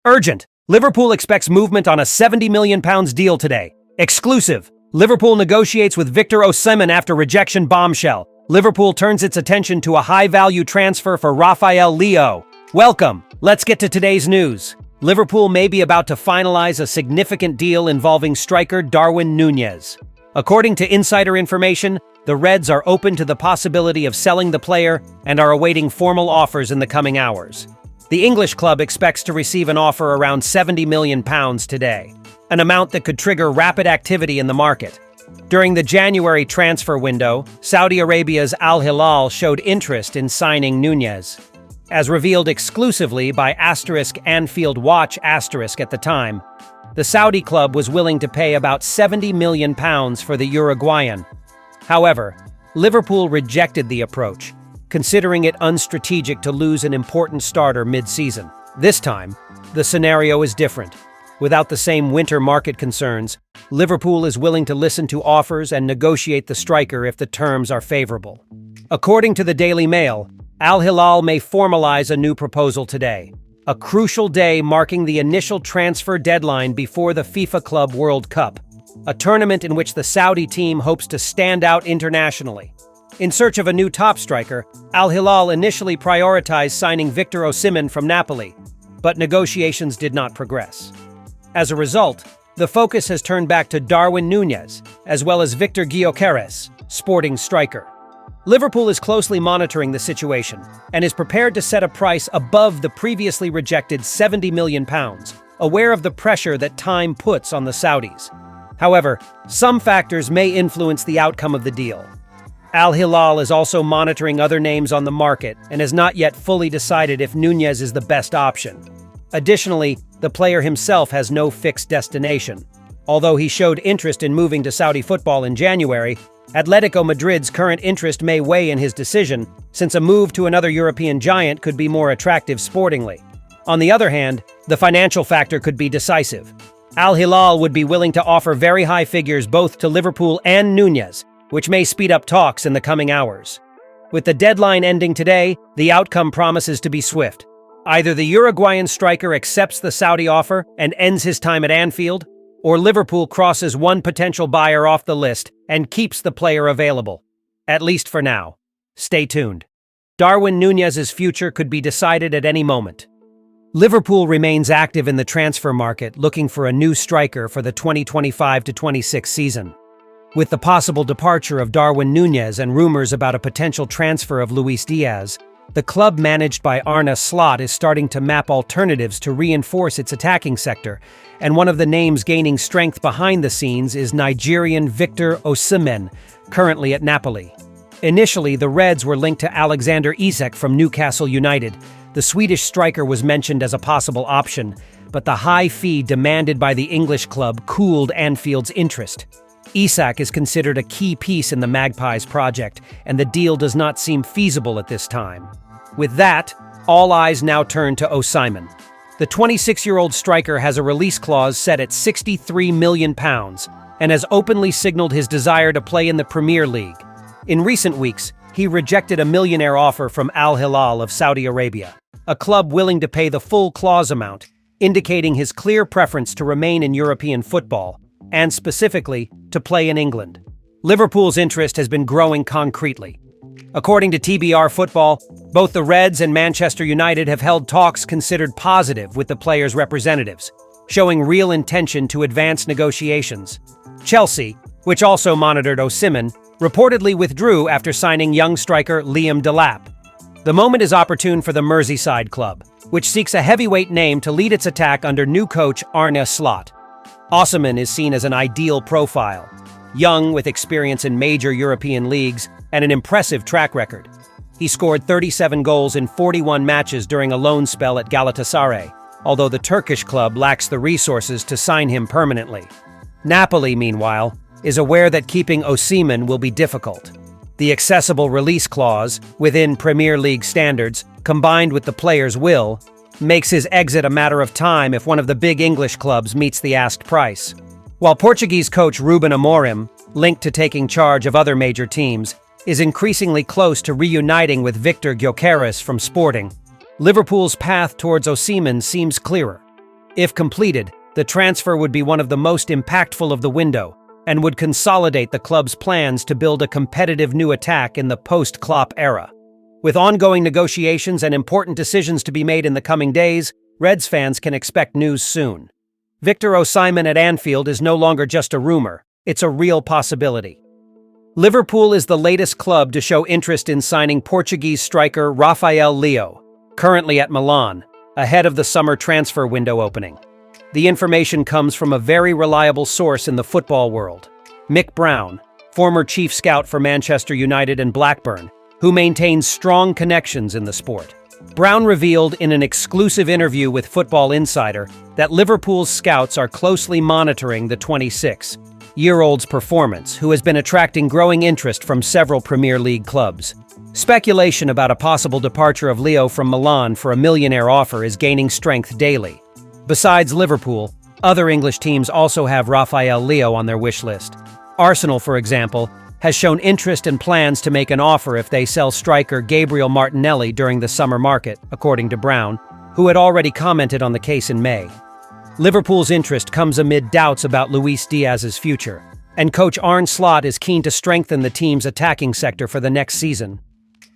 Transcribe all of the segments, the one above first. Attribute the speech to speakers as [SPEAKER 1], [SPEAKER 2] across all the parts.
[SPEAKER 1] Urgent. Liverpool expects movement on a £70 million deal today. Exclusive. Liverpool negotiates with Victor Osimmen after rejection bombshell. Liverpool turns its attention to a high-value transfer for Raphael Leo. Welcome. Let's get to today's news. Liverpool may be about to finalize a significant deal involving striker Darwin Nunes. According to insider information, the Reds are open to the possibility of selling the player and are awaiting formal offers in the coming hours. The English club expects to receive an offer around £70 million today, an amount that could trigger rapid activity in the market. During the January transfer window, Saudi Arabia's Al Hilal showed interest in signing Nunes. As revealed exclusively by Anfield Watch at the time, the Saudi club was willing to pay about £70 million for the Uruguayan. However, Liverpool rejected the approach, considering it unstrategic to lose an important starter mid-season. This time, the scenario is different. Without the same winter market concerns, Liverpool is willing to listen to offers and negotiate the striker if the terms are favorable. According to the Daily Mail, Al Hilal may formalize a new proposal today, a crucial day marking the initial transfer deadline before the FIFA Club World Cup, a tournament in which the Saudi team hopes to stand out internationally. In search of a new top striker, Al Hilal initially prioritized signing Victor Osimmen from Napoli, but negotiations did not progress. As a result, the focus has turned back to Darwin Nunes, as well as Victor Gyökeres, Sporting striker. Liverpool is closely monitoring the situation and is prepared to set a price above the previously rejected £70 million, aware of the pressure that time puts on the Saudis. However, some factors may influence the outcome of the deal. Al Hilal is also monitoring other names on the market and has not yet fully decided if Nunes is the best option. Additionally, the player himself has no fixed destination. Although he showed interest in moving to Saudi football in January, Atletico Madrid's current interest may weigh in his decision, since a move to another European giant could be more attractive sportingly. On the other hand, the financial factor could be decisive. Al Hilal would be willing to offer very high figures both to Liverpool and Nunes, which may speed up talks in the coming hours. With the deadline ending today, the outcome promises to be swift. Either the Uruguayan striker accepts the Saudi offer and ends his time at Anfield, or Liverpool crosses one potential buyer off the list and keeps the player available. At least for now. Stay tuned. Darwin Nunes' future could be decided at any moment. Liverpool remains active in the transfer market, looking for a new striker for the 2025-26 season. With the possible departure of Darwin Nunes and rumors about a potential transfer of Luis Diaz, the club managed by Arne Slot is starting to map alternatives to reinforce its attacking sector, and one of the names gaining strength behind the scenes is Nigerian Victor Osimmen, currently at Napoli. Initially, the Reds were linked to Alexander Isak from Newcastle United. The Swedish striker was mentioned as a possible option, but the high fee demanded by the English club cooled Anfield's interest. Isak is considered a key piece in the Magpies project, and the deal does not seem feasible at this time. With that, all eyes now turn to Osimmen. The 26-year-old striker has a release clause set at £63 million and has openly signaled his desire to play in the Premier League. In recent weeks, he rejected a millionaire offer from Al Hilal of Saudi Arabia, a club willing to pay the full clause amount, indicating his clear preference to remain in European football, and specifically, to play in England. Liverpool's interest has been growing concretely. According to TBR Football, both the Reds and Manchester United have held talks considered positive with the player's representatives, showing real intention to advance negotiations. Chelsea, which also monitored Osimmen, reportedly withdrew after signing young striker Liam Delap. The moment is opportune for the Merseyside club, which seeks a heavyweight name to lead its attack under new coach Arne Slot. Osimmen is seen as an ideal profile, young with experience in major European leagues and an impressive track record. He scored 37 goals in 41 matches during a loan spell at Galatasaray, although the Turkish club lacks the resources to sign him permanently. Napoli, meanwhile, is aware that keeping Osimmen will be difficult. The accessible release clause, within Premier League standards, combined with the player's will, makes his exit a matter of time if one of the big English clubs meets the asked price. While Portuguese coach Ruben Amorim, linked to taking charge of other major teams, is increasingly close to reuniting with Victor Gyökeres from Sporting, Liverpool's path towards Osimmen seems clearer. If completed, the transfer would be one of the most impactful of the window and would consolidate the club's plans to build a competitive new attack in the post-Klopp era. With ongoing negotiations and important decisions to be made in the coming days, Reds fans can expect news soon. Victor Osimmen at Anfield is no longer just a rumor, it's a real possibility. Liverpool is the latest club to show interest in signing Portuguese striker Raphael Leo, currently at Milan, ahead of the summer transfer window opening. The information comes from a very reliable source in the football world, Mick Brown, former chief scout for Manchester United and Blackburn, who maintains strong connections in the sport. Brown revealed in an exclusive interview with Football Insider that Liverpool's scouts are closely monitoring the 26-year-old's performance, who has been attracting growing interest from several Premier League clubs. Speculation about a possible departure of Leo from Milan for a millionaire offer is gaining strength daily. Besides Liverpool, other English teams also have Raphael Leo on their wish list. Arsenal, for example, has shown interest and plans to make an offer if they sell striker Gabriel Martinelli during the summer market, according to Brown, who had already commented on the case in May. Liverpool's interest comes amid doubts about Luis Diaz's future, and coach Arne Slot is keen to strengthen the team's attacking sector for the next season.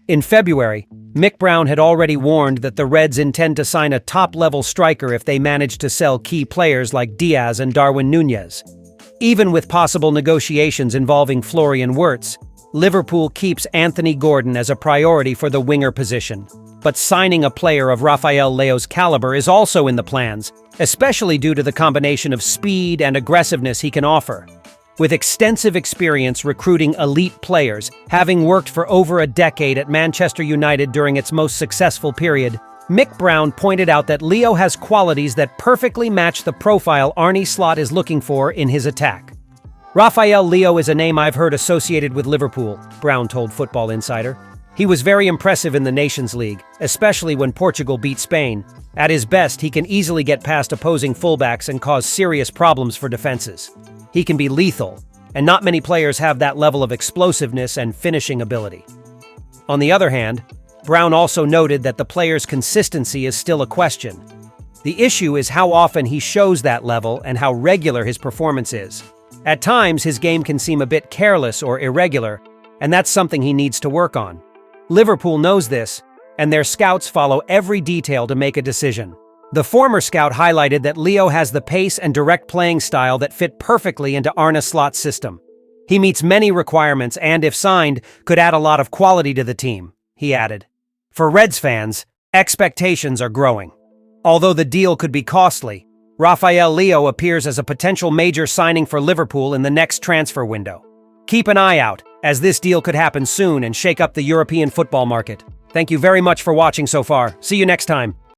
[SPEAKER 1] In February, Mick Brown had already warned that the Reds intend to sign a top-level striker if they manage to sell key players like Diaz and Darwin Nunes. Even with possible negotiations involving Florian Wirtz, Liverpool keeps Anthony Gordon as a priority for the winger position. But signing a player of Raphael Leo's caliber is also in the plans, especially due to the combination of speed and aggressiveness he can offer. With extensive experience recruiting elite players, having worked for over a decade at Manchester United during its most successful period, Mick Brown pointed out that Leo has qualities that perfectly match the profile Arne Slot is looking for in his attack. Raphael Leo is a name I've heard associated with Liverpool, Brown told Football Insider. He was very impressive in the Nations League, especially when Portugal beat Spain. At his best, he can easily get past opposing fullbacks and cause serious problems for defenses. He can be lethal, and not many players have that level of explosiveness and finishing ability. On the other hand, Brown also noted that the player's consistency is still a question. The issue is how often he shows that level and how regular his performance is. At times, his game can seem a bit careless or irregular, and that's something he needs to work on. Liverpool knows this, and their scouts follow every detail to make a decision. The former scout highlighted that Leo has the pace and direct playing style that fit perfectly into Arne Slot's system. He meets many requirements and, if signed, could add a lot of quality to the team, he added. For Reds fans, expectations are growing. Although the deal could be costly, Raphael Leo appears as a potential major signing for Liverpool in the next transfer window. Keep an eye out, as this deal could happen soon and shake up the European football market. Thank you very much for watching so far. See you next time.